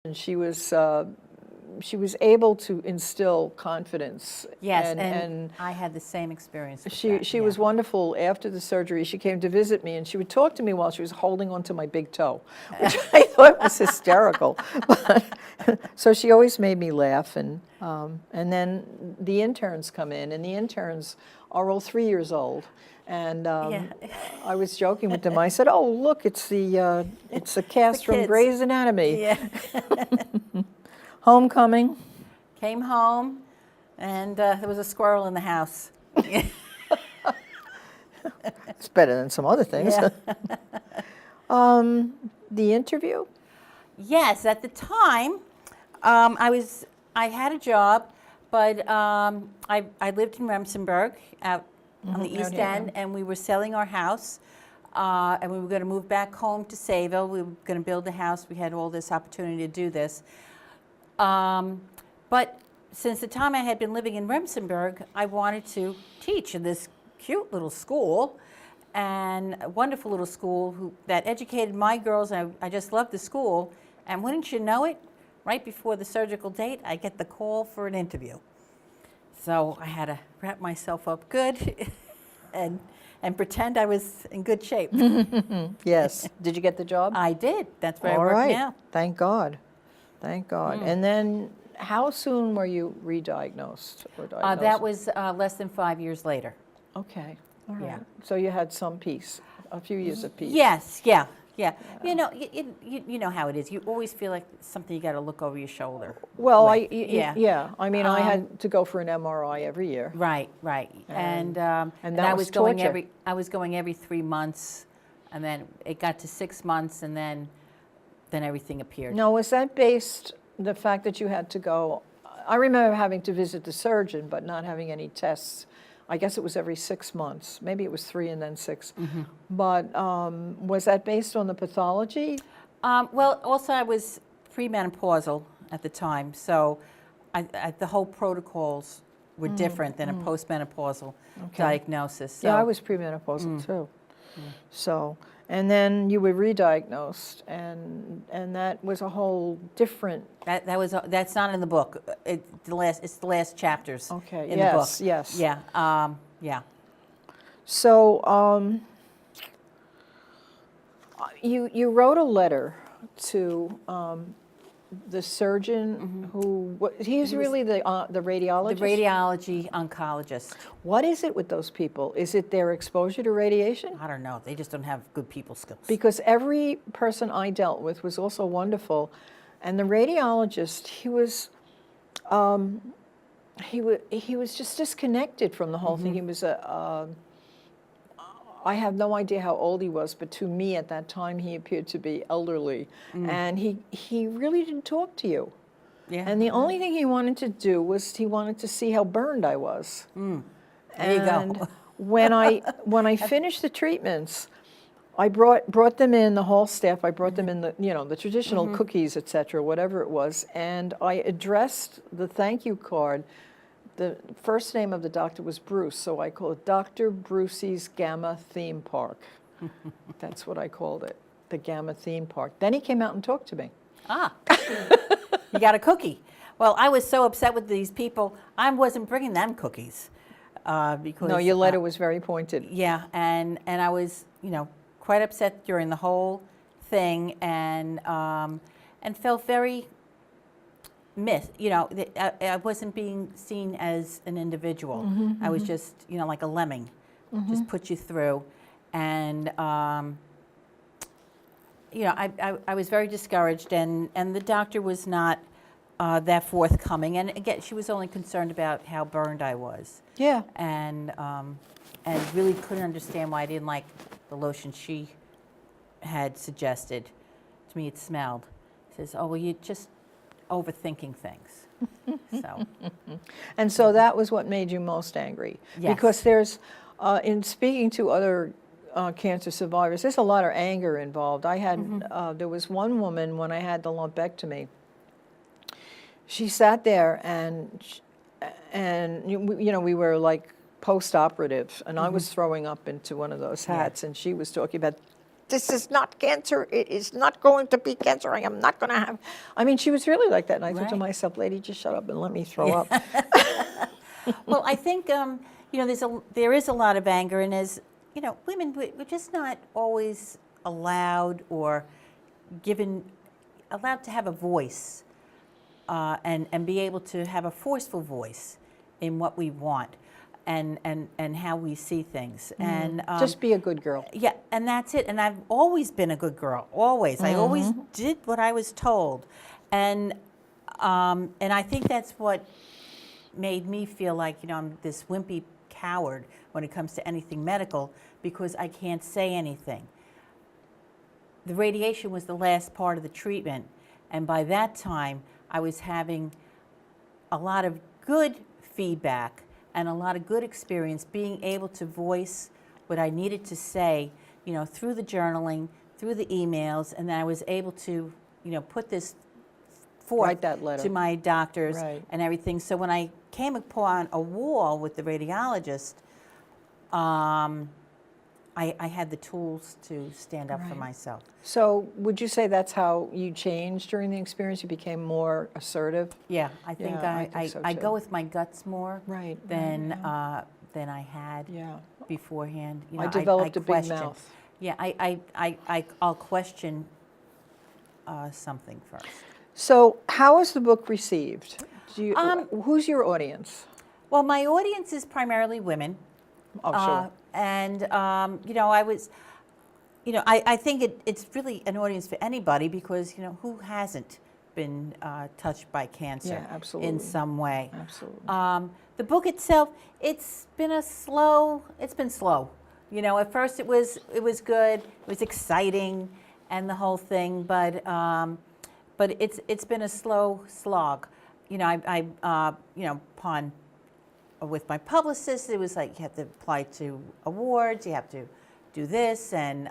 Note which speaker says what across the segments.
Speaker 1: And she was able to instill confidence.
Speaker 2: Yes, and I had the same experience with
Speaker 1: She
Speaker 2: that,
Speaker 1: was wonderful. After the surgery, she came to visit me, and she would talk to me while she was holding onto my big toe, which I thought was hysterical. But, so she always made me laugh, and then the interns come in, and the interns are all 3 years old. And I was joking with them. I said, "Oh, look, it's the cast from Grey's Anatomy."
Speaker 2: Yeah.
Speaker 1: Homecoming.
Speaker 2: Came home, and there was a squirrel in the house.
Speaker 1: It's better than some other things.
Speaker 2: Yeah.
Speaker 1: The interview?
Speaker 2: Yes, at the time, I had a job, but I lived in Remsenburg out on the East End, and we were selling our house, and we were going to move back home to Sayville. We were going to build a house. We had all this opportunity to do this. But since the time I had been living in Remsenburg, I wanted to teach in this cute little school, and a wonderful little school that educated my girls. I just loved the school. And wouldn't you know it, right before the surgical date, I get the call for an interview. So I had to wrap myself up good and pretend I was in good shape.
Speaker 1: Yes. Did you get the job?
Speaker 2: I did. That's where I
Speaker 1: All
Speaker 2: work
Speaker 1: right.
Speaker 2: now.
Speaker 1: Thank God. Thank God. And then how soon were you re-diagnosed or diagnosed?
Speaker 2: That was less than 5 years later.
Speaker 1: Okay. All right.
Speaker 2: Yeah.
Speaker 1: So you had some peace, a few years of peace.
Speaker 2: Yes, yeah. You know, you know how it is. You always feel like something you got to look over your shoulder.
Speaker 1: Well,
Speaker 2: with.
Speaker 1: yeah. I mean, I had to go for an MRI every year.
Speaker 2: Right. And
Speaker 1: that
Speaker 2: I
Speaker 1: was
Speaker 2: was going
Speaker 1: torture.
Speaker 2: I was going every 3 months, and then it got to 6 months, and then everything appeared.
Speaker 1: Now, was that based, the fact that you had to go, I remember having to visit the surgeon, but not having any tests. I guess it was every 6 months. Maybe it was 3 and then 6. But was that based on the pathology?
Speaker 2: Well, also I was premenopausal at the time, so the whole protocols were different than a postmenopausal diagnosis. So.
Speaker 1: Yeah, I was premenopausal too. So, and then you were re-diagnosed, and that was a whole different.
Speaker 2: That's not in the book. It's the last chapters.
Speaker 1: Okay.
Speaker 2: In the book.
Speaker 1: Yes.
Speaker 2: Yeah. Yeah.
Speaker 1: So, you wrote a letter to the surgeon he's really the radiologist?
Speaker 2: The radiology oncologist.
Speaker 1: What is it with those people? Is it their exposure to radiation?
Speaker 2: I don't know. They just don't have good people skills.
Speaker 1: Because every person I dealt with was also wonderful, and the radiologist, he was just disconnected from the whole thing. He was I have no idea how old he was, but to me at that time he appeared to be elderly, and he really didn't talk to you.
Speaker 2: Yeah.
Speaker 1: And the only thing he wanted to do was he wanted to see how burned I was.
Speaker 2: There you go.
Speaker 1: when I finished the treatments, I brought them in, the whole staff. I brought them in the traditional cookies, etc., whatever it was, and I addressed the thank you card. The first name of the doctor was Bruce, so I called it Dr. Brucey's Gamma Theme Park. That's what I called it, the Gamma Theme Park. Then he came out and talked to me.
Speaker 2: You got a cookie. Well, I was so upset with these people, I wasn't bringing them cookies. Because
Speaker 1: No, your letter was very pointed.
Speaker 2: Yeah, and I was, quite upset during the whole thing, and felt very I wasn't being seen as an individual. I was just, like a lemming, just put you through. And, I was very discouraged, and the doctor was not that forthcoming. And again, she was only concerned about how burned I was.
Speaker 1: Yeah.
Speaker 2: And really couldn't understand why I didn't like the lotion she had suggested. To me, it smelled. Says, "Oh, well, you just overthinking things." So.
Speaker 1: And so that was what made you most angry.
Speaker 2: Yes.
Speaker 1: Because there's, in speaking to other cancer survivors, there's a lot of anger involved. I had, there was one woman when I had the lumpectomy. She sat there and we were like post-operative, and I was throwing up into one of those hats, and she was talking about this is not cancer. It is not going to be cancer. I am not going to have. I mean, she was really like that. And I thought to
Speaker 2: Right.
Speaker 1: myself, lady, just shut up and let me throw up.
Speaker 2: Well, I think there is a lot of anger, and as women, we're just not always allowed or allowed to have a voice, and be able to have a forceful voice in what we want, and how we see things, and
Speaker 1: Just be a good girl.
Speaker 2: yeah, and that's it. And I've always been a good girl. Always, I always did what I was told, and I think that's what made me feel like I'm this wimpy coward when it comes to anything medical, because I can't say anything. The radiation was the last part of the treatment, and by that time I was having a lot of good feedback and a lot of good experience being able to voice what I needed to say, through the journaling, through the emails, and then I was able to, put this forth
Speaker 1: Write that letter.
Speaker 2: to my doctors
Speaker 1: Right.
Speaker 2: and everything. So when I came upon a wall with the radiologist, I had the tools to stand up for
Speaker 1: Right.
Speaker 2: myself.
Speaker 1: So would you say that's how you changed during the experience? You became more assertive?
Speaker 2: Yeah, I think
Speaker 1: Yeah, I think so
Speaker 2: I
Speaker 1: too.
Speaker 2: go with my guts more
Speaker 1: Right,
Speaker 2: than
Speaker 1: right,
Speaker 2: than I had
Speaker 1: Yeah.
Speaker 2: beforehand.
Speaker 1: I developed a big
Speaker 2: question.
Speaker 1: mouth.
Speaker 2: Yeah, I'll question something first.
Speaker 1: So how is the book received? Who's your audience?
Speaker 2: Well, my audience is primarily women.
Speaker 1: Oh, sure.
Speaker 2: And I was, I think it's really an audience for anybody, because who hasn't been touched by cancer
Speaker 1: Yeah, absolutely.
Speaker 2: in some way.
Speaker 1: Absolutely.
Speaker 2: The book itself, it's been slow. At first it was good, it was exciting, and the whole thing, but it's been a slow slog. Upon with my publicist, it was like you have to apply to awards, you have to do this, and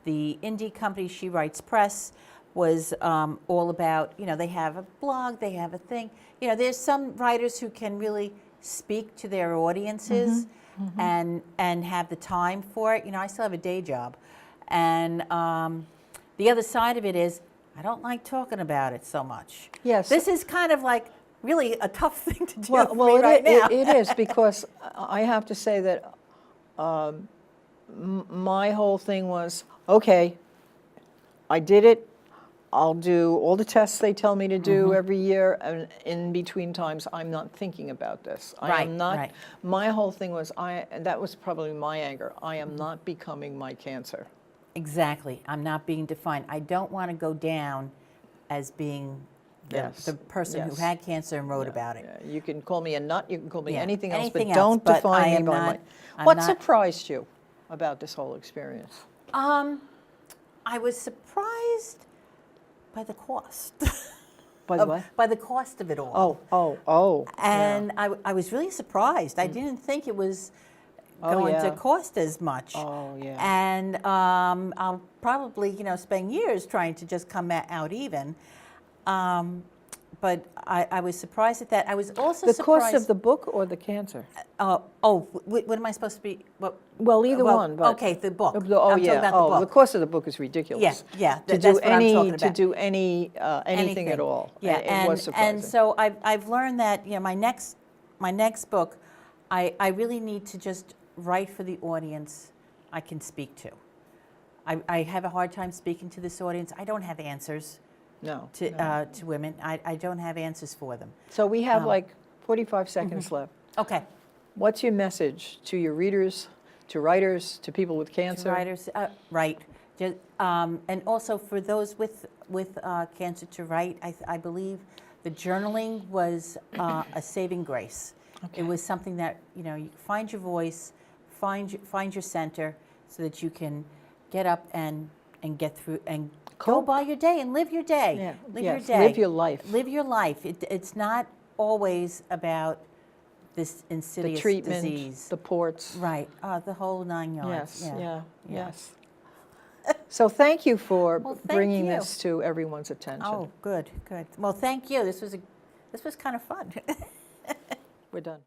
Speaker 2: the indie company, She Writes Press, was all about, they have a blog, they have a thing. There's some writers who can really speak to their audiences and have the time for it. I still have a day job. And the other side of it is, I don't like talking about it so much.
Speaker 1: Yes.
Speaker 2: This is kind of like really a tough thing to do
Speaker 1: Well,
Speaker 2: for me right now.
Speaker 1: it is, because I have to say that my whole thing was, okay, I did it. I'll do all the tests they tell me to do every year, and in between times, I'm not thinking about this. I am not.
Speaker 2: Right.
Speaker 1: My whole thing was, and that was probably my anger. I am not becoming my cancer.
Speaker 2: Exactly. I'm not being defined. I don't want to go down as being the person who had cancer and wrote about it.
Speaker 1: Yeah. You can call me a nut. You can call me anything else,
Speaker 2: anything
Speaker 1: but
Speaker 2: else,
Speaker 1: don't
Speaker 2: but
Speaker 1: define
Speaker 2: I
Speaker 1: me
Speaker 2: am
Speaker 1: by
Speaker 2: not- I'm
Speaker 1: What
Speaker 2: not-
Speaker 1: surprised you about this whole experience?
Speaker 2: I was surprised by the cost.
Speaker 1: By the what?
Speaker 2: By the cost of it all.
Speaker 1: Oh.
Speaker 2: And I was really surprised. I didn't think it was going to cost as much.
Speaker 1: Oh, yeah.
Speaker 2: And I'll probably, spend years trying to just come out even. But I was surprised at that. I was also
Speaker 1: The
Speaker 2: surprised.
Speaker 1: cost of the book or the cancer?
Speaker 2: What am I supposed to be?
Speaker 1: Well, either one. But
Speaker 2: okay, the book.
Speaker 1: Oh,
Speaker 2: I'm talking
Speaker 1: yeah.
Speaker 2: about the book.
Speaker 1: The cost of the book is ridiculous.
Speaker 2: Yeah,
Speaker 1: To
Speaker 2: that's
Speaker 1: do
Speaker 2: what I'm talking
Speaker 1: to
Speaker 2: about.
Speaker 1: do anything at all.
Speaker 2: Yeah,
Speaker 1: It was surprising.
Speaker 2: and so I've learned that my next book, I really need to just write for the audience I can speak to. I have a hard time speaking to this audience. I don't have answers
Speaker 1: No.
Speaker 2: to women. I don't have answers for them.
Speaker 1: So we have like 45 seconds left.
Speaker 2: Okay.
Speaker 1: What's your message to your readers, to writers, to people with cancer?
Speaker 2: Writers, right. And also for those with cancer to write, I believe the journaling was a saving grace.
Speaker 1: Okay.
Speaker 2: It was something that, you find your voice, find your center, so that you can get up and get through and go
Speaker 1: Cope.
Speaker 2: by your day and live your day.
Speaker 1: Yeah.
Speaker 2: Live
Speaker 1: Yes,
Speaker 2: your day.
Speaker 1: live your life.
Speaker 2: Live your life. It's not always about this
Speaker 1: The
Speaker 2: insidious
Speaker 1: treatment,
Speaker 2: disease.
Speaker 1: the ports.
Speaker 2: Right. The whole 9 yards.
Speaker 1: Yes,
Speaker 2: Yeah.
Speaker 1: yes. So thank you for
Speaker 2: Well, thank
Speaker 1: bringing
Speaker 2: you.
Speaker 1: this to everyone's attention.
Speaker 2: Oh, good. Well, thank you. This was kind of fun.
Speaker 1: We're done.